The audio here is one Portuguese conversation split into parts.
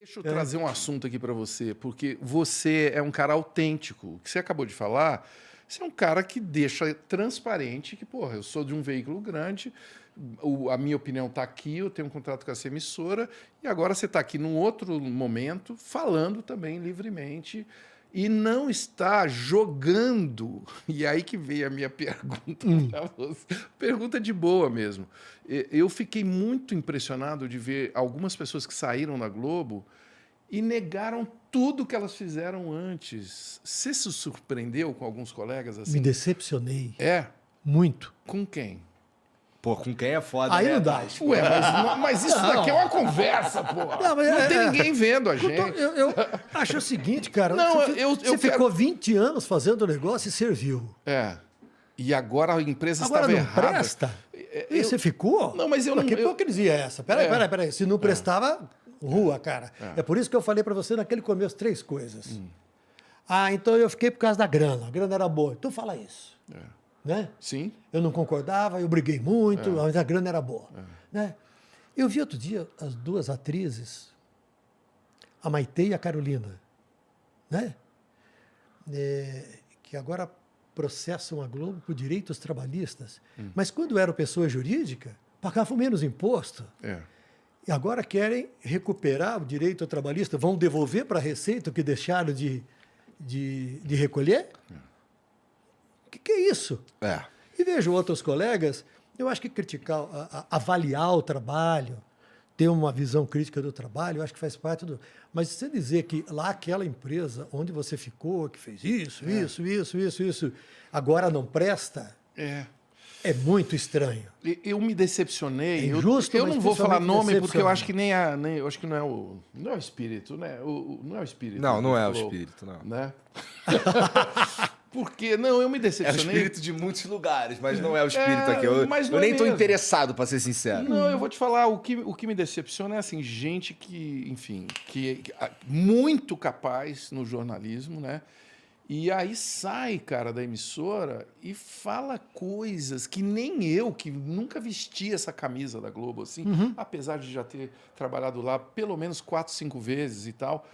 Deixa eu trazer um assunto aqui para você, porque você é um cara autêntico. O que você acabou de falar, você é um cara que deixa transparente que, porra, eu sou de um veículo grande, a minha opinião está aqui, eu tenho um contrato com essa emissora, e agora você está aqui num outro momento, falando também livremente, e não está jogando. E aí que veio a minha pergunta para você. Pergunta de boa mesmo. Eu fiquei muito impressionado de ver algumas pessoas que saíram da Globo e negaram tudo que elas fizeram antes. Você se surpreendeu com alguns colegas assim? Me decepcionei. É? Muito. Com quem? Pô, com quem é foda, Aí né? não dá. Ué, mas isso daqui é uma conversa, pô. Não tem ninguém vendo a gente. Eu acho o seguinte, cara. Não, você ficou 20 anos fazendo o negócio e serviu. É. E agora a empresa Agora estava não errada. presta? E você ficou? Não, mas eu não... Que hipocrisia é essa? Peraí. Se não prestava, rua, cara. É por isso que eu falei pra você naquele começo 3 coisas. Ah, então eu fiquei por causa da grana. A grana era boa. Então fala isso. Né? Sim. Eu não concordava, eu briguei muito, mas a grana era boa. Né? Eu vi outro dia as 2 atrizes, a Maitê e a Carolina, né? Que agora processam a Globo por direitos trabalhistas. Mas quando eram pessoa jurídica, pagavam menos imposto. E agora querem recuperar o direito trabalhista, vão devolver para a Receita o que deixaram de recolher? O que é isso? E vejo outros colegas, eu acho que criticar, avaliar o trabalho, ter uma visão crítica do trabalho, eu acho que faz parte do... Mas você dizer que lá aquela empresa onde você ficou, que fez isso, agora não presta, é muito estranho. Eu me decepcionei. É injusto, eu mas não vou falar nome porque eu decepcionante. acho que eu acho que não é o espírito, né? Não é o espírito. Não é o falou, espírito, não. Né? Porque, não, eu me É o decepcionei. espírito de muitos lugares, mas não é o espírito aqui. Eu mas não nem é estou mesmo. interessado, para ser sincero. Não, eu vou te falar, o que me decepciona é assim, gente que, enfim, que muito capaz no jornalismo, né? E aí sai, cara, da emissora e fala coisas que nem eu, que nunca vesti essa camisa da Globo, assim, apesar de já ter trabalhado lá pelo menos 4, 5 vezes e tal,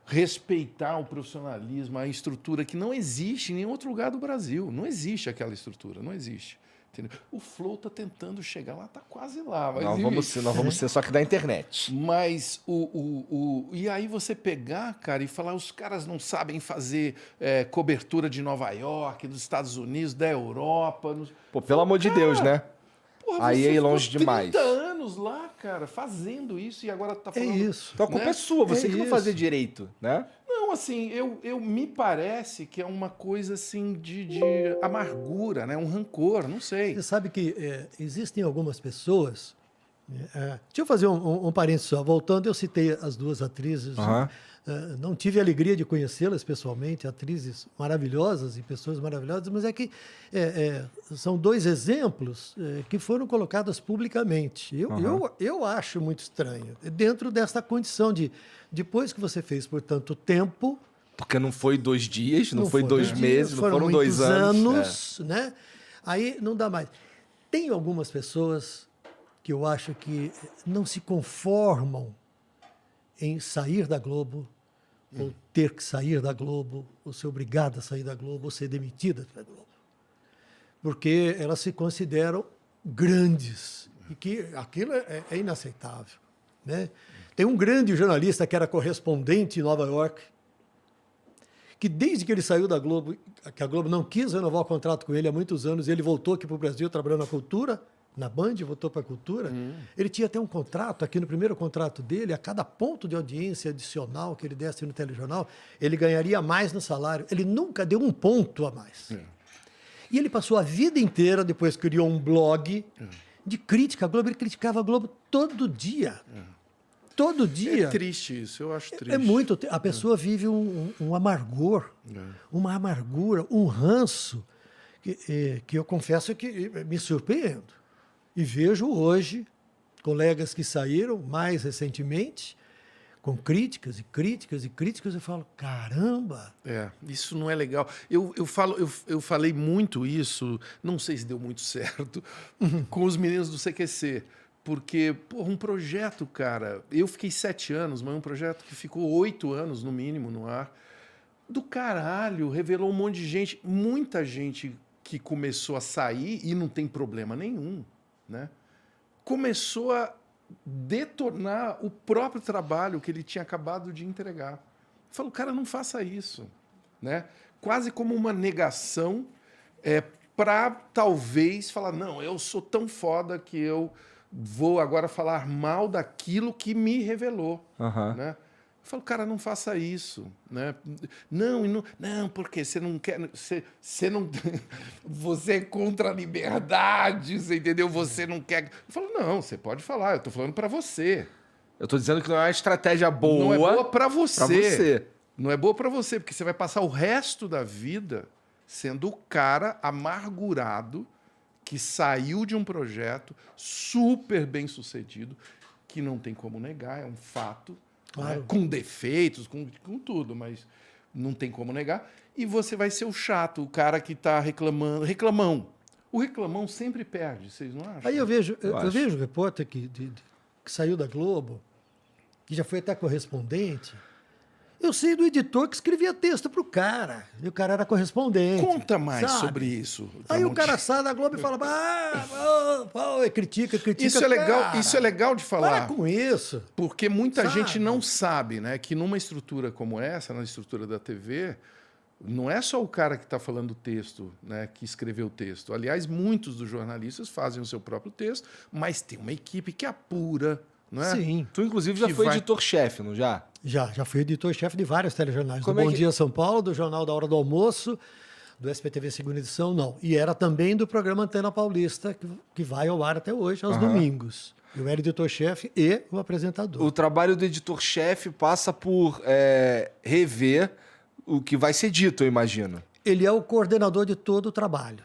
respeitar o profissionalismo, a estrutura que não existe em nenhum outro lugar do Brasil. Não existe aquela estrutura, não existe. Entendeu? O Flow está tentando chegar lá, está quase lá. Mas, Nós vamos ser só que da internet. Mas e aí você pegar, cara, e falar os caras não sabem fazer cobertura de Nova York, dos Estados Unidos, da Europa. Pô, pelo amor de Deus, né? Porra, Aí você é ir ficou longe demais. 30 anos lá, cara, fazendo isso e agora tá falando... isso. Então a culpa né? é sua, você É que não isso. fazer direito, né? Não, assim, eu me parece que é uma coisa assim de amargura, né? Um rancor, não sei. Você sabe que existem algumas pessoas... deixa eu fazer um parênteses só. Voltando, eu citei as 2 atrizes. Não tive a alegria de conhecê-las pessoalmente, atrizes maravilhosas e pessoas maravilhosas, mas é que são 2 exemplos que foram colocados publicamente. Eu acho muito estranho, dentro dessa condição de, depois que você fez por tanto tempo... Porque não foi 2 dias, não foi 2 meses, não foram 2 muitos anos. Né? Aí não dá mais. Tem algumas pessoas que eu acho que não se conformam em sair da Globo, ou ter que sair da Globo, ou ser obrigada a sair da Globo, ou ser demitida da Globo. Porque elas se consideram grandes, e que aquilo é inaceitável. Né? Tem um grande jornalista que era correspondente em Nova York, que desde que ele saiu da Globo, que a Globo não quis renovar o contrato com ele há muitos anos, ele voltou aqui para o Brasil trabalhando na cultura, na Band, voltou para a cultura. Ele tinha até um contrato, aqui no primeiro contrato dele, a cada ponto de audiência adicional que ele desse no telejornal, ele ganharia mais no salário. Ele nunca deu um ponto a mais. E ele passou a vida inteira, depois criou um blog de crítica à Globo. Ele criticava a Globo todo dia. Todo dia. É triste isso, eu acho triste. É muito. A pessoa vive um amargor, uma amargura, um ranço, que eu confesso que me surpreendo. E vejo hoje colegas que saíram mais recentemente com críticas e críticas e críticas, eu falo, caramba! Isso não é legal. Eu falei muito isso, não sei se deu muito certo, com os meninos do CQC. Porque, porra, um projeto, cara... Eu fiquei 7 anos, mas um projeto que ficou 8 anos, no mínimo, no ar. Do caralho, revelou um monte de gente. Muita gente que começou a sair, e não tem problema nenhum, né? Começou a detonar o próprio trabalho que ele tinha acabado de entregar. Falou, cara, não faça isso, né? Quase como uma negação para talvez falar, não, eu sou tão foda que eu vou agora falar mal daquilo que me revelou, né? Eu falo, cara, não faça isso, né? Não, porque você não quer, você não, você é contra a liberdade, você entendeu? Você não quer. Eu falo, não, você pode falar, eu tô falando para você. Eu tô dizendo que não é uma estratégia boa. Não é boa para você. Pra você. Não é boa para você, porque você vai passar o resto da vida sendo o cara amargurado que saiu de um projeto super bem sucedido, que não tem como negar, é um fato. Claro. Né? Com defeitos, com tudo, mas não tem como negar. E você vai ser o chato, o cara que está reclamando. Reclamão. O reclamão sempre perde, vocês não acham? Aí eu vejo um repórter que saiu da Globo, que já foi até correspondente. Eu sei do editor que escrevia texto pro cara. E o cara era correspondente. Conta mais sabe? sobre isso. Aí o cara sai da Globo e fala, critica. Isso é legal, cara, isso é legal de falar. para com isso. Porque muita Sabe? gente não sabe, né, que numa estrutura como essa, na estrutura da TV, não é só o cara que está falando o texto, né, que escreveu o texto. Aliás, muitos dos jornalistas fazem o seu próprio texto, mas tem uma equipe que apura, não é? Sim. Tu, inclusive, já Que foi vai- editor-chefe, não já? Já fui editor-chefe de vários telejornais. Como Do é Bom que- Dia São Paulo, do Jornal da Hora do Almoço, do SPTV Segunda Edição, não. E era também do programa Antena Paulista, que vai ao ar até hoje, aos domingos. Eu era editor-chefe e o apresentador. O trabalho do editor-chefe passa por rever o que vai ser dito, eu imagino. Ele é o coordenador de todo o trabalho.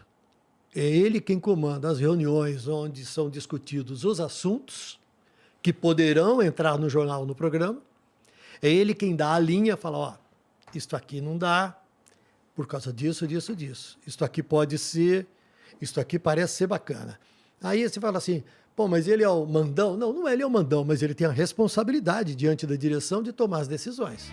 É ele quem comanda as reuniões onde são discutidos os assuntos que poderão entrar no jornal, no programa. É ele quem dá a linha, fala, ó, isto aqui não dá por causa disso, disso, disso. Isto aqui pode ser, isto aqui parece ser bacana. Aí você fala assim, pô, mas ele é o mandão? Não, não é ele é o mandão, mas ele tem a responsabilidade diante da direção de tomar as decisões.